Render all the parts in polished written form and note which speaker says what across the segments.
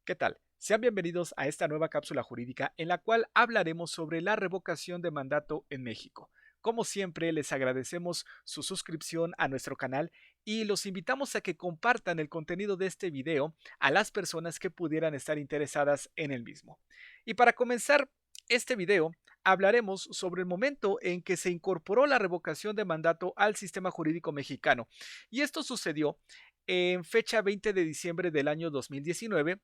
Speaker 1: ¿Qué tal? Sean bienvenidos a esta nueva cápsula jurídica en la cual hablaremos sobre la revocación de mandato en México. Como siempre, les agradecemos su suscripción a nuestro canal y los invitamos a que compartan el contenido de este video a las personas que pudieran estar interesadas en el mismo. Y para comenzar este video, hablaremos sobre el momento en que se incorporó la revocación de mandato al sistema jurídico mexicano. Y esto sucedió en fecha 20 de diciembre del año 2019,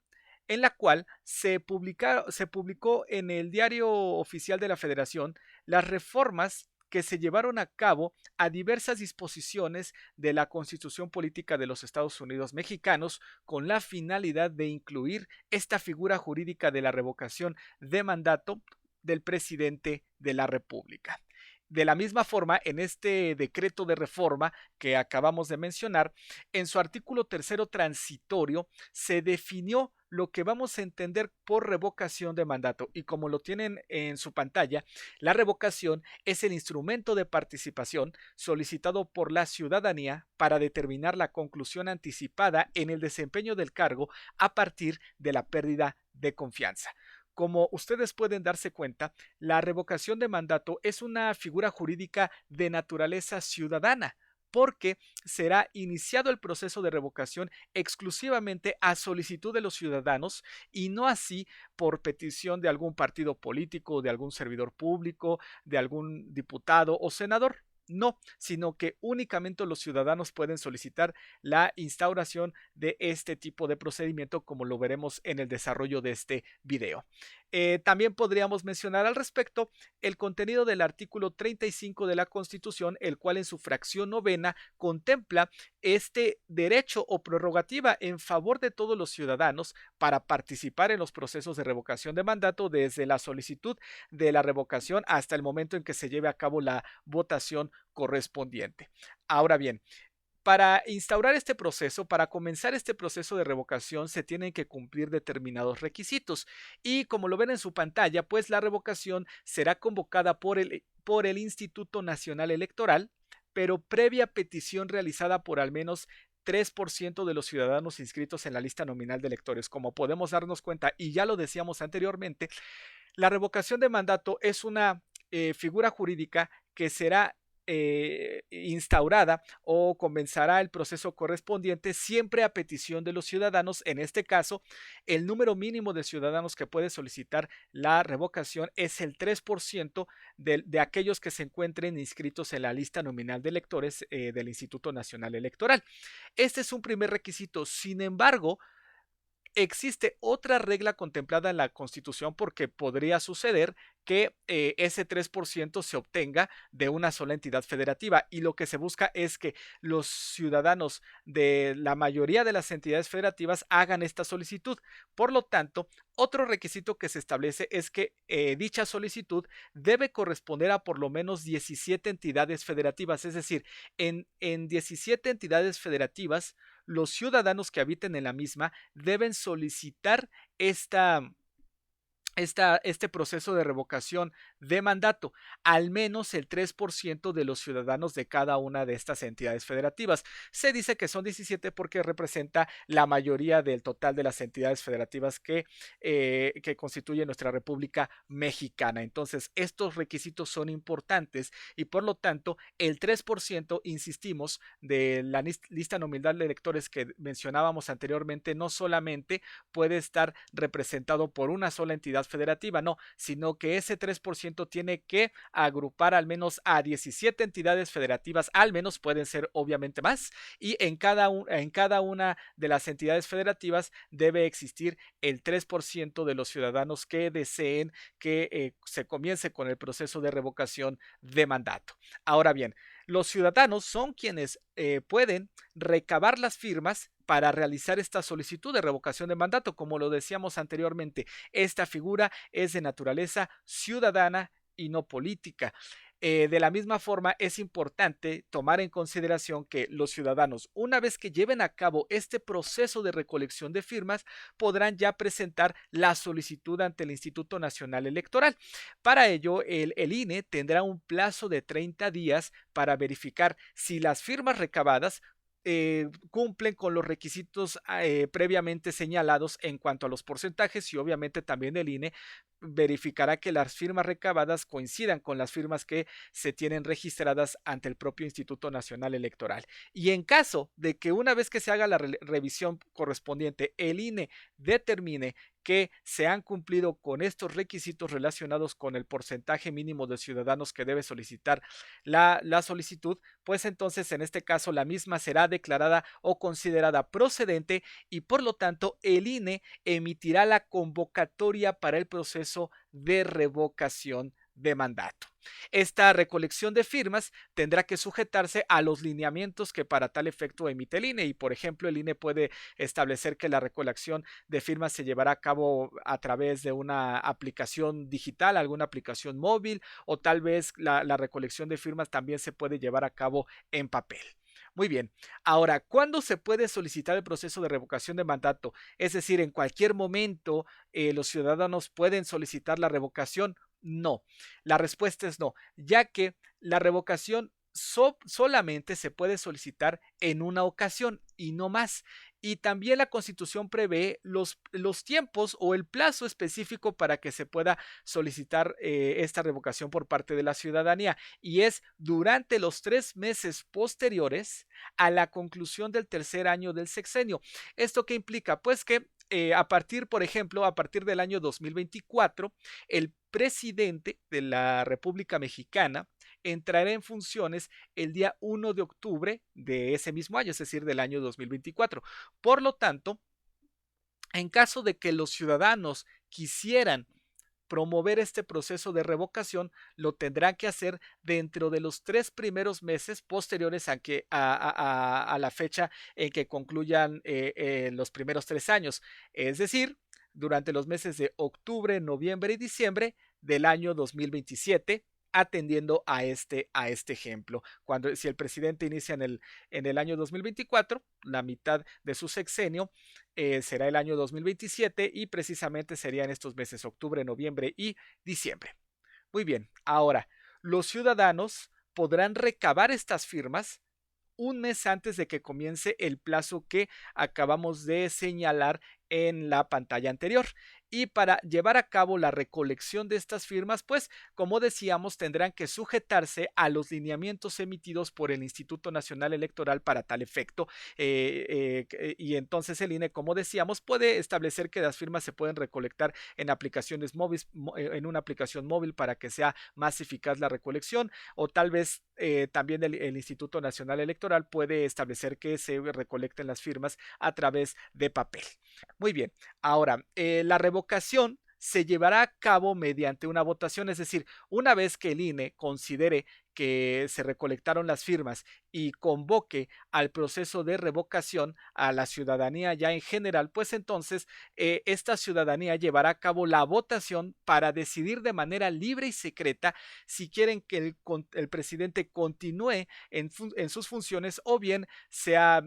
Speaker 1: en la cual se publicó en el Diario Oficial de la Federación las reformas que se llevaron a cabo a diversas disposiciones de la Constitución Política de los Estados Unidos Mexicanos con la finalidad de incluir esta figura jurídica de la revocación de mandato del presidente de la República. De la misma forma, en este decreto de reforma que acabamos de mencionar, en su artículo tercero transitorio se definió lo que vamos a entender por revocación de mandato. Y como lo tienen en su pantalla, la revocación es el instrumento de participación solicitado por la ciudadanía para determinar la conclusión anticipada en el desempeño del cargo a partir de la pérdida de confianza. Como ustedes pueden darse cuenta, la revocación de mandato es una figura jurídica de naturaleza ciudadana, porque será iniciado el proceso de revocación exclusivamente a solicitud de los ciudadanos y no así por petición de algún partido político, de algún servidor público, de algún diputado o senador. No, sino que únicamente los ciudadanos pueden solicitar la instauración de este tipo de procedimiento, como lo veremos en el desarrollo de este video. También podríamos mencionar al respecto el contenido del artículo 35 de la Constitución, el cual en su fracción novena contempla este derecho o prerrogativa en favor de todos los ciudadanos para participar en los procesos de revocación de mandato desde la solicitud de la revocación hasta el momento en que se lleve a cabo la votación correspondiente. Ahora bien, para instaurar este proceso, para comenzar este proceso de revocación, se tienen que cumplir determinados requisitos. Y como lo ven en su pantalla, pues la revocación será convocada por el Instituto Nacional Electoral, pero previa petición realizada por al menos 3% de los ciudadanos inscritos en la lista nominal de electores. Como podemos darnos cuenta, y ya lo decíamos anteriormente, la revocación de mandato es una figura jurídica que será instaurada o comenzará el proceso correspondiente siempre a petición de los ciudadanos. En este caso, el número mínimo de ciudadanos que puede solicitar la revocación es el 3% de aquellos que se encuentren inscritos en la lista nominal de electores del Instituto Nacional Electoral. Este es un primer requisito. Sin embargo, existe otra regla contemplada en la Constitución porque podría suceder que ese 3% se obtenga de una sola entidad federativa y lo que se busca es que los ciudadanos de la mayoría de las entidades federativas hagan esta solicitud. Por lo tanto, otro requisito que se establece es que dicha solicitud debe corresponder a por lo menos 17 entidades federativas, es decir, en 17 entidades federativas, los ciudadanos que habiten en la misma deben solicitar este proceso de revocación de mandato, al menos el 3% de los ciudadanos de cada una de estas entidades federativas. Se dice que son 17 porque representa la mayoría del total de las entidades federativas que constituye nuestra República Mexicana. Entonces, estos requisitos son importantes y por lo tanto, el 3%, insistimos, de la lista nominal de electores que mencionábamos anteriormente, no solamente puede estar representado por una sola entidad federativa, no, sino que ese 3% tiene que agrupar al menos a 17 entidades federativas, al menos pueden ser obviamente más, y en cada una de las entidades federativas debe existir el 3% de los ciudadanos que deseen que se comience con el proceso de revocación de mandato. Ahora bien, los ciudadanos son quienes pueden recabar las firmas para realizar esta solicitud de revocación de mandato. Como lo decíamos anteriormente, esta figura es de naturaleza ciudadana y no política. De la misma forma, es importante tomar en consideración que los ciudadanos, una vez que lleven a cabo este proceso de recolección de firmas, podrán ya presentar la solicitud ante el Instituto Nacional Electoral. Para ello, el INE tendrá un plazo de 30 días para verificar si las firmas recabadas cumplen con los requisitos previamente señalados en cuanto a los porcentajes, y obviamente también el INE verificará que las firmas recabadas coincidan con las firmas que se tienen registradas ante el propio Instituto Nacional Electoral. Y en caso de que una vez que se haga la revisión correspondiente, el INE determine que se han cumplido con estos requisitos relacionados con el porcentaje mínimo de ciudadanos que debe solicitar la solicitud, pues entonces en este caso la misma será declarada o considerada procedente, y por lo tanto el INE emitirá la convocatoria para el proceso de revocación de mandato. Esta recolección de firmas tendrá que sujetarse a los lineamientos que para tal efecto emite el INE, y por ejemplo el INE puede establecer que la recolección de firmas se llevará a cabo a través de una aplicación digital, alguna aplicación móvil, o tal vez la recolección de firmas también se puede llevar a cabo en papel. Muy bien, ahora, ¿cuándo se puede solicitar el proceso de revocación de mandato? Es decir, ¿en cualquier momento los ciudadanos pueden solicitar la revocación? No, la respuesta es no, ya que la revocación solamente se puede solicitar en una ocasión y no más. Y también la Constitución prevé los tiempos o el plazo específico para que se pueda solicitar esta revocación por parte de la ciudadanía, y es durante los 3 meses posteriores a la conclusión del tercer año del sexenio. ¿Esto qué implica? Pues que a partir, por ejemplo, a partir del año 2024, el presidente de la República Mexicana entrará en funciones el día 1 de octubre de ese mismo año, es decir, del año 2024. Por lo tanto, en caso de que los ciudadanos quisieran promover este proceso de revocación, lo tendrán que hacer dentro de los 3 primeros meses posteriores a la fecha en que concluyan los primeros 3 años, es decir, durante los meses de octubre, noviembre y diciembre del año 2027, atendiendo a este ejemplo. Si el presidente inicia en el año 2024, la mitad de su sexenio será el año 2027, y precisamente sería en estos meses, octubre, noviembre y diciembre. Muy bien, ahora, los ciudadanos podrán recabar estas firmas un mes antes de que comience el plazo que acabamos de señalar en la pantalla anterior. Y para llevar a cabo la recolección de estas firmas, pues, como decíamos, tendrán que sujetarse a los lineamientos emitidos por el Instituto Nacional Electoral para tal efecto. Y entonces el INE, como decíamos, puede establecer que las firmas se pueden recolectar en aplicaciones móviles, en una aplicación móvil, para que sea más eficaz la recolección, o tal vez también el Instituto Nacional Electoral puede establecer que se recolecten las firmas a través de papel. Muy bien, ahora, la revocación se llevará a cabo mediante una votación, es decir, una vez que el INE considere que se recolectaron las firmas y convoque al proceso de revocación a la ciudadanía ya en general, pues entonces esta ciudadanía llevará a cabo la votación para decidir de manera libre y secreta si quieren que el presidente continúe en sus funciones, o bien sea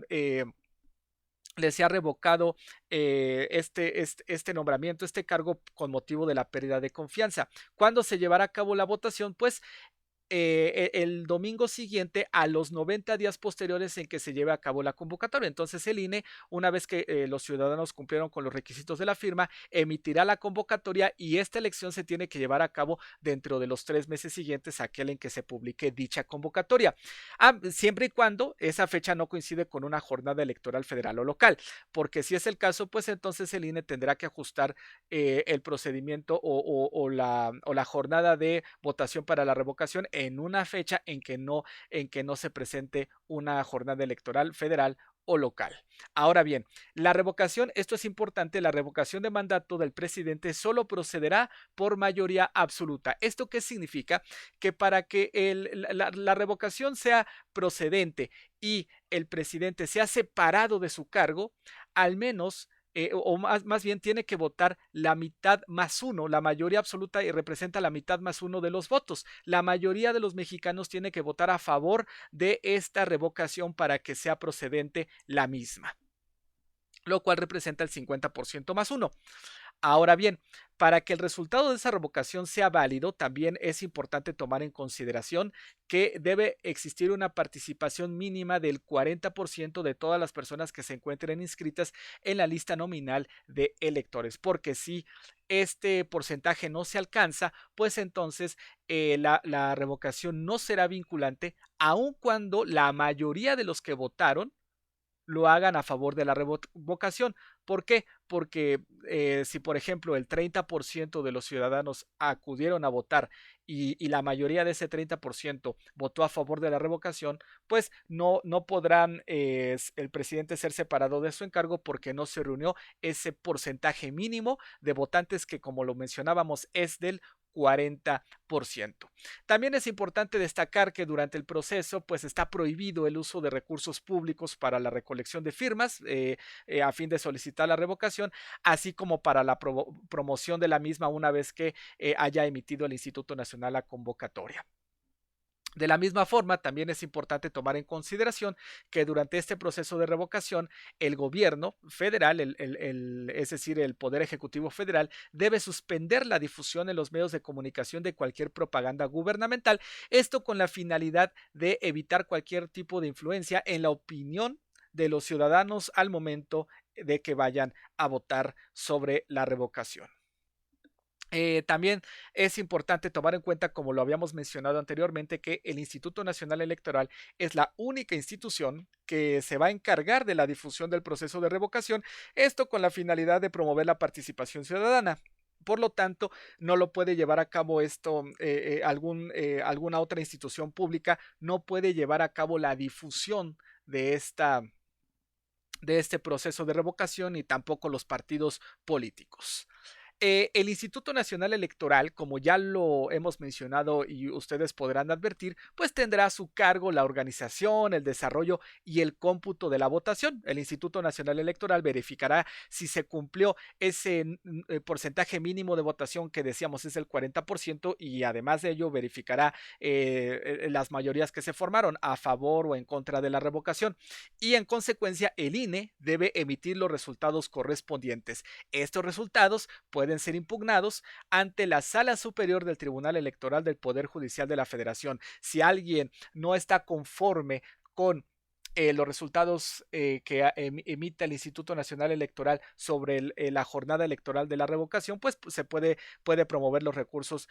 Speaker 1: les se ha revocado este nombramiento, este cargo, con motivo de la pérdida de confianza. ¿Cuándo se llevará a cabo la votación? Pues el domingo siguiente a los 90 días posteriores en que se lleve a cabo la convocatoria. Entonces el INE, una vez que los ciudadanos cumplieron con los requisitos de la firma, emitirá la convocatoria, y esta elección se tiene que llevar a cabo dentro de los 3 meses siguientes a aquel en que se publique dicha convocatoria, siempre y cuando esa fecha no coincide con una jornada electoral federal o local, porque si es el caso, pues entonces el INE tendrá que ajustar el procedimiento o la jornada de votación para la revocación en una fecha en que no se presente una jornada electoral federal o local. Ahora bien, la revocación, esto es importante, la revocación de mandato del presidente solo procederá por mayoría absoluta. ¿Esto qué significa? Que para que la revocación sea procedente y el presidente sea separado de su cargo, al menos o más bien tiene que votar la mitad más uno, la mayoría absoluta, y representa la mitad más uno de los votos. La mayoría de los mexicanos tiene que votar a favor de esta revocación para que sea procedente la misma. lo cual representa el 50% más uno. Ahora bien, para que el resultado de esa revocación sea válido, también es importante tomar en consideración que debe existir una participación mínima del 40% de todas las personas que se encuentren inscritas en la lista nominal de electores, porque si este porcentaje no se alcanza, pues entonces la revocación no será vinculante, aun cuando la mayoría de los que votaron lo hagan a favor de la revocación. ¿Por qué? Porque si, por ejemplo, el 30% de los ciudadanos acudieron a votar y la mayoría de ese 30% votó a favor de la revocación, pues no podrán el presidente ser separado de su encargo porque no se reunió ese porcentaje mínimo de votantes que, como lo mencionábamos, es del 40%. También es importante destacar que durante el proceso pues está prohibido el uso de recursos públicos para la recolección de firmas a fin de solicitar la revocación, así como para la promoción de la misma una vez que haya emitido el Instituto Nacional la convocatoria. De la misma forma, también es importante tomar en consideración que durante este proceso de revocación, el gobierno federal, es decir, el Poder Ejecutivo Federal, debe suspender la difusión en los medios de comunicación de cualquier propaganda gubernamental, esto con la finalidad de evitar cualquier tipo de influencia en la opinión de los ciudadanos al momento de que vayan a votar sobre la revocación. También es importante tomar en cuenta, como lo habíamos mencionado anteriormente, que el Instituto Nacional Electoral es la única institución que se va a encargar de la difusión del proceso de revocación, esto con la finalidad de promover la participación ciudadana. Por lo tanto, no lo puede llevar a cabo esto, alguna otra institución pública no puede llevar a cabo la difusión de este proceso de revocación y tampoco los partidos políticos. El Instituto Nacional Electoral, como ya lo hemos mencionado y ustedes podrán advertir, pues tendrá a su cargo la organización, el desarrollo y el cómputo de la votación. El Instituto Nacional Electoral verificará si se cumplió ese porcentaje mínimo de votación que decíamos es el 40% y además de ello verificará las mayorías que se formaron a favor o en contra de la revocación y en consecuencia el INE debe emitir los resultados correspondientes. Estos resultados pueden ser impugnados ante la Sala Superior del Tribunal Electoral del Poder Judicial de la Federación. Si alguien no está conforme con los resultados que emite el Instituto Nacional Electoral sobre la jornada electoral de la revocación, pues se puede promover los recursos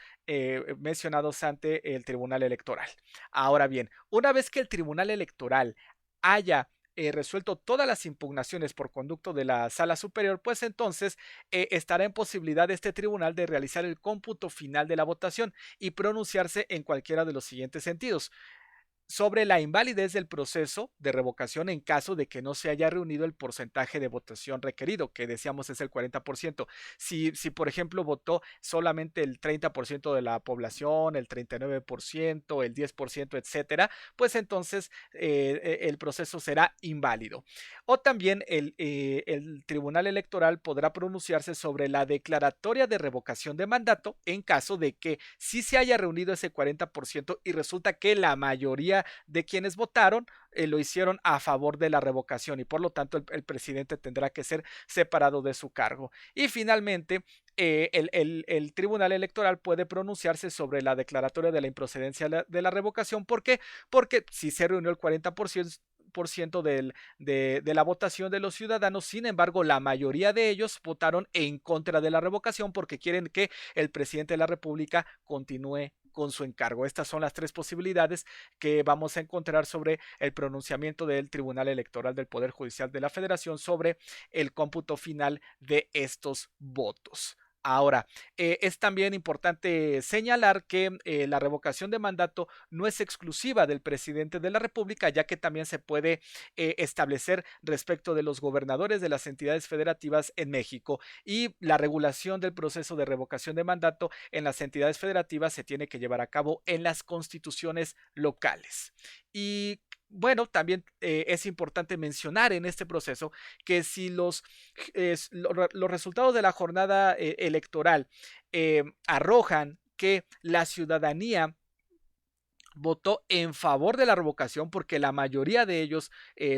Speaker 1: mencionados ante el Tribunal Electoral. Ahora bien, una vez que el Tribunal Electoral haya resuelto todas las impugnaciones por conducto de la Sala Superior, pues entonces estará en posibilidad de este tribunal de realizar el cómputo final de la votación y pronunciarse en cualquiera de los siguientes sentidos: sobre la invalidez del proceso de revocación en caso de que no se haya reunido el porcentaje de votación requerido, que decíamos es el 40%. Si por ejemplo, votó solamente el 30% de la población, el 39%, el 10%, etcétera, pues entonces el proceso será inválido. O también el Tribunal Electoral podrá pronunciarse sobre la declaratoria de revocación de mandato en caso de que sí se haya reunido ese 40% y resulta que la mayoría de quienes votaron lo hicieron a favor de la revocación y por lo tanto el presidente tendrá que ser separado de su cargo. Y finalmente, el Tribunal Electoral puede pronunciarse sobre la declaratoria de la improcedencia de la revocación. ¿Por qué? Porque si se reunió el 40% de la votación de los ciudadanos, sin embargo, la mayoría de ellos votaron en contra de la revocación porque quieren que el presidente de la República continúe con su encargo. Estas son las tres posibilidades que vamos a encontrar sobre el pronunciamiento del Tribunal Electoral del Poder Judicial de la Federación sobre el cómputo final de estos votos. Ahora, es también importante señalar que la revocación de mandato no es exclusiva del presidente de la República, ya que también se puede establecer respecto de los gobernadores de las entidades federativas en México, y la regulación del proceso de revocación de mandato en las entidades federativas se tiene que llevar a cabo en las constituciones locales. Y bueno, también es importante mencionar en este proceso que si los resultados de la jornada electoral arrojan que la ciudadanía votó en favor de la revocación porque la mayoría de ellos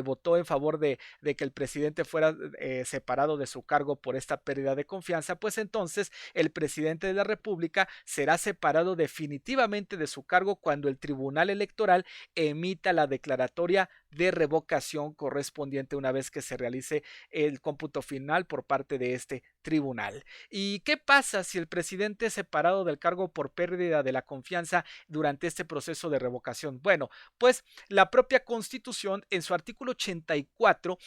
Speaker 1: votó en favor de que el presidente fuera separado de su cargo por esta pérdida de confianza, pues entonces el presidente de la República será separado definitivamente de su cargo cuando el Tribunal Electoral emita la declaratoria de revocación correspondiente una vez que se realice el cómputo final por parte de este tribunal. ¿Y qué pasa si el presidente es separado del cargo por pérdida de la confianza durante este proceso de revocación? Bueno, pues la propia Constitución en su artículo 84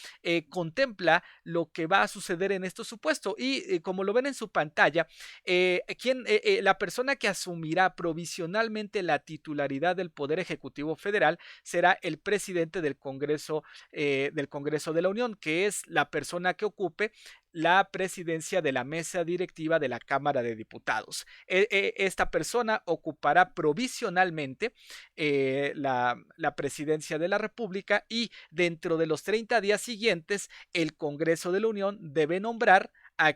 Speaker 1: contempla lo que va a suceder en este supuesto y como lo ven en su pantalla, la persona que asumirá provisionalmente la titularidad del Poder Ejecutivo Federal será el presidente del Congreso de la Unión, que es la persona que ocupe la presidencia de la mesa directiva de la Cámara de Diputados. Esta persona ocupará provisionalmente la presidencia de la República y dentro de los 30 días siguientes el Congreso de la Unión debe nombrar a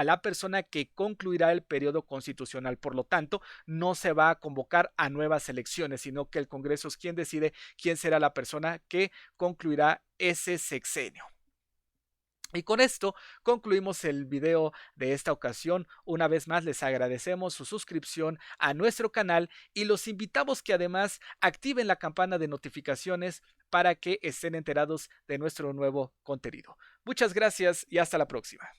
Speaker 1: la persona que concluirá el periodo constitucional. Por lo tanto, no se va a convocar a nuevas elecciones, sino que el Congreso es quien decide quién será la persona que concluirá ese sexenio. Y con esto concluimos el video de esta ocasión. Una vez más les agradecemos su suscripción a nuestro canal y los invitamos que además activen la campana de notificaciones para que estén enterados de nuestro nuevo contenido. Muchas gracias y hasta la próxima.